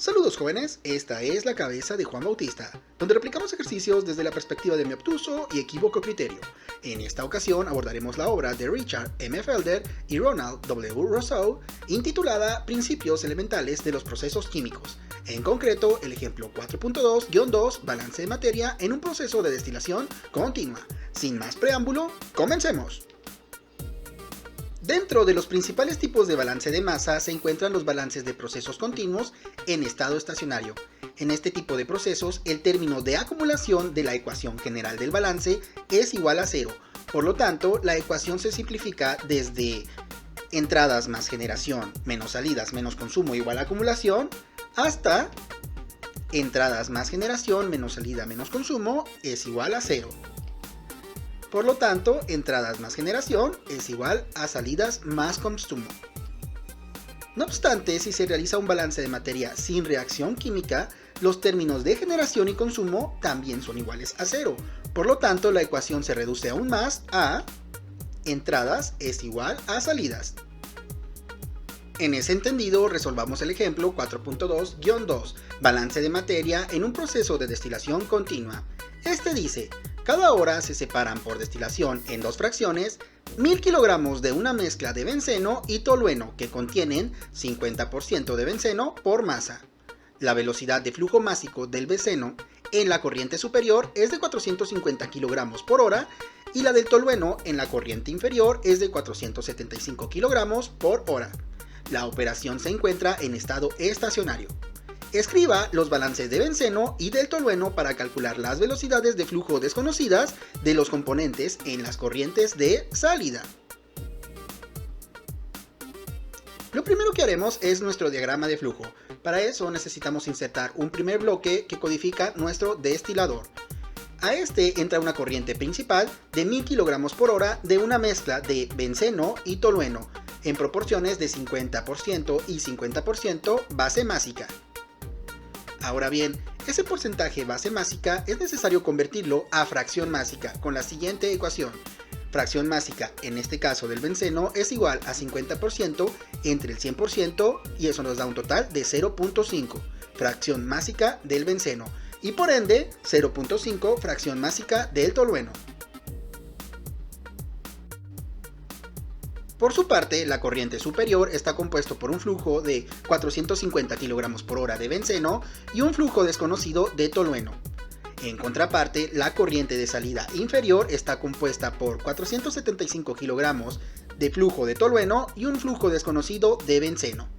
Saludos jóvenes, esta es la cabeza de Juan Bautista, donde replicamos ejercicios desde la perspectiva de mi obtuso y equívoco criterio. En esta ocasión abordaremos la obra de Richard M. Felder y Ronald W. Rousseau, intitulada Principios elementales de los procesos químicos. En concreto, el ejemplo 4.2-2, balance de materia en un proceso de destilación continua. Sin más preámbulo, comencemos. Dentro de los principales tipos de balance de masa se encuentran los balances de procesos continuos en estado estacionario. En este tipo de procesos, el término de acumulación de la ecuación general del balance es igual a cero. Por lo tanto, la ecuación se simplifica desde entradas más generación menos salidas menos consumo igual a acumulación, hasta entradas más generación menos salida menos consumo es igual a cero. Por lo tanto, entradas más generación es igual a salidas más consumo. No obstante, si se realiza un balance de materia sin reacción química, los términos de generación y consumo también son iguales a cero. Por lo tanto, la ecuación se reduce aún más a entradas es igual a salidas. En ese entendido, resolvamos el ejemplo 4.2-2, balance de materia en un proceso de destilación continua. Este dice: cada hora se separan por destilación en dos fracciones 1000 kilogramos de una mezcla de benceno y tolueno que contienen 50% de benceno por masa. La velocidad de flujo másico del benceno en la corriente superior es de 450 kilogramos por hora y la del tolueno en la corriente inferior es de 475 kilogramos por hora. La operación se encuentra en estado estacionario. Escriba los balances de benceno y del tolueno para calcular las velocidades de flujo desconocidas de los componentes en las corrientes de salida. Lo primero que haremos es nuestro diagrama de flujo. Para eso necesitamos insertar un primer bloque que codifica nuestro destilador. A este entra una corriente principal de 1000 kilogramos por hora de una mezcla de benceno y tolueno en proporciones de 50% y 50% base másica. Ahora bien, ese porcentaje base másica es necesario convertirlo a fracción másica con la siguiente ecuación. Fracción másica, en este caso del benceno, es igual a 50% entre el 100% y eso nos da un total de 0.5, fracción másica del benceno, y por ende 0.5 fracción másica del tolueno. Por su parte, la corriente superior está compuesto por un flujo de 450 kg por hora de benceno y un flujo desconocido de tolueno. En contraparte, la corriente de salida inferior está compuesta por 475 kg de flujo de tolueno y un flujo desconocido de benceno.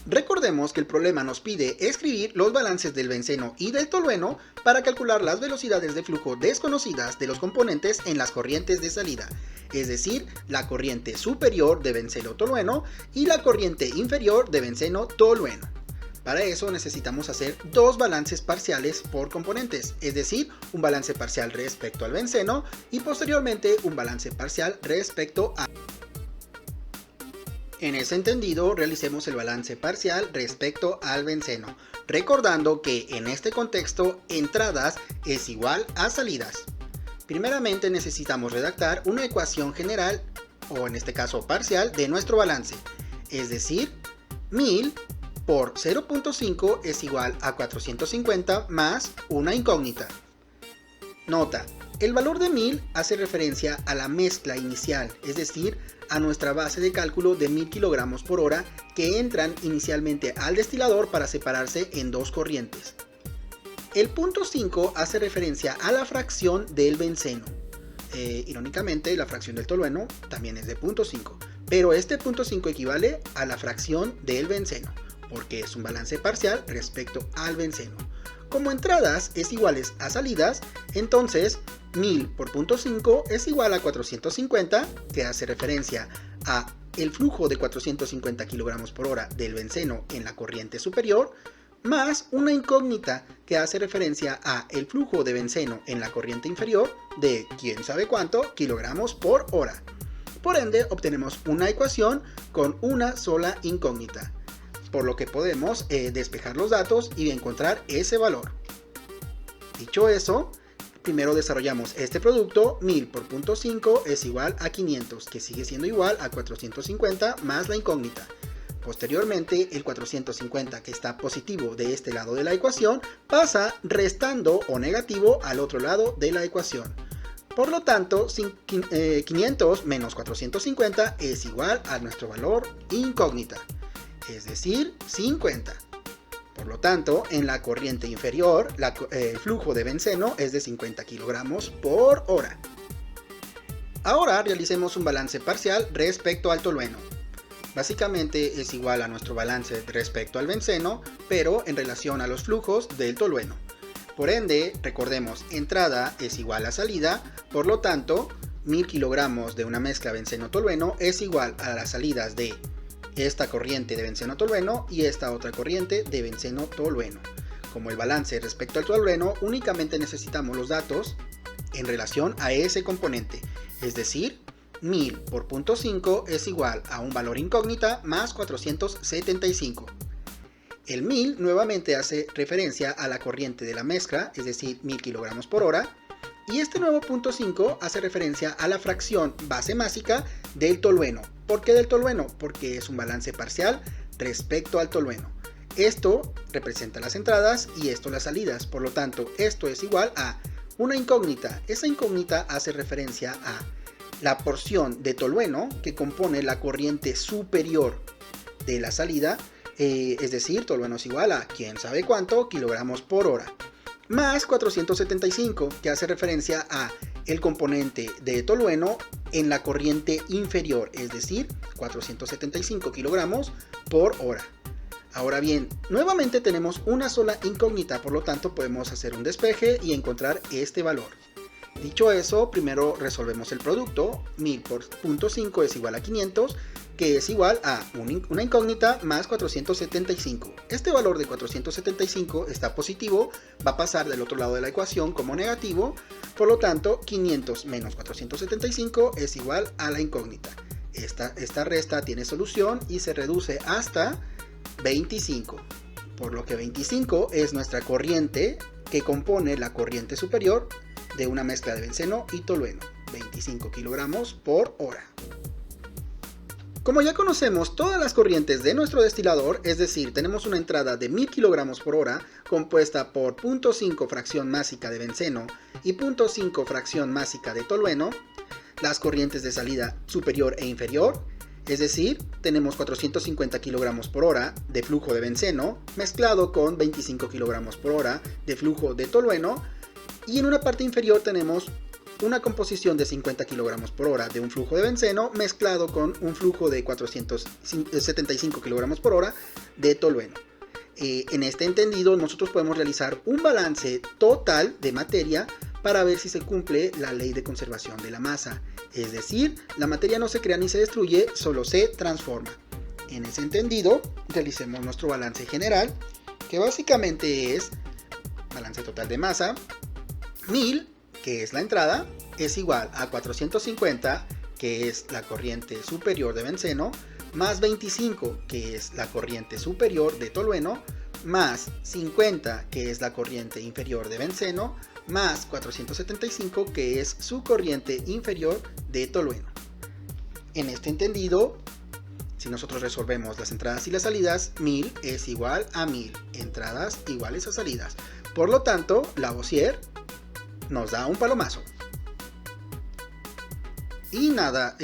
Recordemos que el problema nos pide escribir los balances del benceno y del tolueno para calcular las velocidades de flujo desconocidas de los componentes en las corrientes de salida, es decir, la corriente superior de benceno-tolueno y la corriente inferior de benceno-tolueno. Para eso necesitamos hacer dos balances parciales por componentes, es decir, un balance parcial respecto al benceno y posteriormente un balance parcial respecto a... En ese entendido, realicemos el balance parcial respecto al benceno, recordando que en este contexto entradas es igual a salidas. Primeramente necesitamos redactar una ecuación general, o en este caso parcial, de nuestro balance, es decir, 1000 por 0.5 es igual a 450 más una incógnita. Nota: el valor de 1000 hace referencia a la mezcla inicial, es decir, a nuestra base de cálculo de 1000 kilogramos por hora que entran inicialmente al destilador para separarse en dos corrientes. El punto 5 hace referencia a la fracción del benceno. Irónicamente, la fracción del tolueno también es de 0.5, pero este punto 5 equivale a la fracción del benceno, porque es un balance parcial respecto al benceno. Como entradas es iguales a salidas, entonces 1000 por 0.5 es igual a 450, que hace referencia a el flujo de 450 kg por hora del benceno en la corriente superior, más una incógnita que hace referencia a el flujo de benceno en la corriente inferior de quién sabe cuánto kilogramos por hora. Por ende, obtenemos una ecuación con una sola incógnita, por lo que podemos despejar los datos y encontrar ese valor. Dicho eso, primero desarrollamos este producto. 1000 por 0.5 es igual a 500, que sigue siendo igual a 450 más la incógnita. Posteriormente, el 450 que está positivo de este lado de la ecuación pasa restando o negativo al otro lado de la ecuación. Por lo tanto, 500 menos 450 es igual a nuestro valor incógnita, es decir, 50. Por lo tanto, en la corriente inferior, el flujo de benceno es de 50 kilogramos por hora. Ahora realicemos un balance parcial respecto al tolueno. Básicamente es igual a nuestro balance respecto al benceno, pero en relación a los flujos del tolueno. Por ende, recordemos, entrada es igual a salida, por lo tanto, 1000 kilogramos de una mezcla benceno-tolueno es igual a las salidas de esta corriente de benceno-tolueno y esta otra corriente de benceno-tolueno. Como el balance respecto al tolueno, únicamente necesitamos los datos en relación a ese componente, es decir, 1000 por 0.5 es igual a un valor incógnita más 475. El 1000 nuevamente hace referencia a la corriente de la mezcla, es decir, 1000 kilogramos por hora, y este nuevo 0.5 hace referencia a la fracción base másica del tolueno. ¿Por qué del tolueno? Porque es un balance parcial respecto al tolueno. Esto representa las entradas y esto las salidas, por lo tanto, esto es igual a una incógnita. Esa incógnita hace referencia a la porción de tolueno que compone la corriente superior de la salida, es decir, tolueno es igual a quién sabe cuánto kilogramos por hora, más 475, que hace referencia a el componente de tolueno en la corriente inferior, es decir, 475 kilogramos por hora. Ahora bien, nuevamente tenemos una sola incógnita, por lo tanto podemos hacer un despeje y encontrar este valor. Dicho eso, primero resolvemos el producto. 1000 por 0.5 es igual a 500, que es igual a una incógnita más 475. Este valor de 475 está positivo, va a pasar del otro lado de la ecuación como negativo, por lo tanto 500 menos 475 es igual a la incógnita. Esta resta tiene solución y se reduce hasta 25, por lo que 25 es nuestra corriente que compone la corriente superior de una mezcla de benceno y tolueno, 25 kilogramos por hora. Como ya conocemos todas las corrientes de nuestro destilador, es decir, tenemos una entrada de 1000 kilogramos por hora compuesta por 0.5 fracción másica de benceno y 0.5 fracción másica de tolueno, las corrientes de salida superior e inferior, es decir, tenemos 450 kilogramos por hora de flujo de benceno mezclado con 25 kilogramos por hora de flujo de tolueno, y en una parte inferior tenemos una composición de 50 kilogramos por hora de un flujo de benceno mezclado con un flujo de 475 kilogramos por hora de tolueno. En este entendido, nosotros podemos realizar un balance total de materia para ver si se cumple la ley de conservación de la masa. Es decir, la materia no se crea ni se destruye, solo se transforma. En ese entendido, realicemos nuestro balance general, que básicamente es balance total de masa. 1000, que es la entrada, es igual a 450, que es la corriente superior de benceno, más 25, que es la corriente superior de tolueno, más 50, que es la corriente inferior de benceno, más 475, que es su corriente inferior de tolueno. En este entendido, si nosotros resolvemos las entradas y las salidas, 1000 es igual a 1000, entradas iguales a salidas. Por lo tanto, Lavoisier nos da un palomazo. Y nada,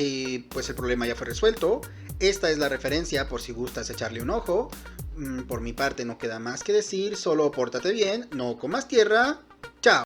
pues el problema ya fue resuelto. Esta es la referencia por si gustas echarle un ojo. Por mi parte no queda más que decir, solo pórtate bien, no comas tierra. Chao.